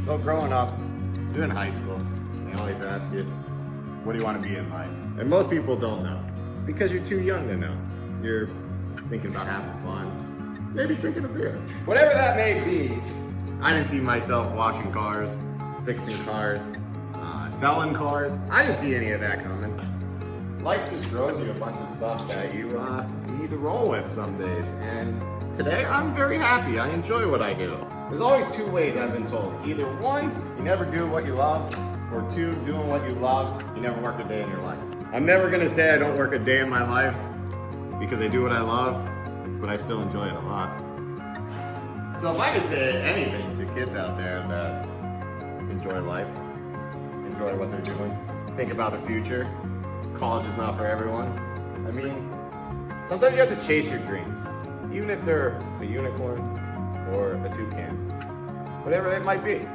So growing up, you're in high school, they always ask you, what do you want to be in life? And most people don't know, because you're too young to know. You're thinking about having fun, maybe drinking a beer. Whatever that may be, I didn't see myself washing cars, fixing cars, selling cars. I didn't see any of that coming. Life just throws you a bunch of stuff that you need to roll with some days. And today, I'm very happy. I enjoy what I do. There's always two ways I've been told. Either one, you never do what you love, or two, doing what you love, you never work a day in your life. I'm never gonna say I don't work a day in my life, because I do what I love, but I still enjoy it a lot. So if I could say anything to kids out there that enjoy life, enjoy what they're doing, think about the future, college is not for everyone. I mean, sometimes you have to chase your dreams, even if they're a unicorn or a toucan, whatever it might be.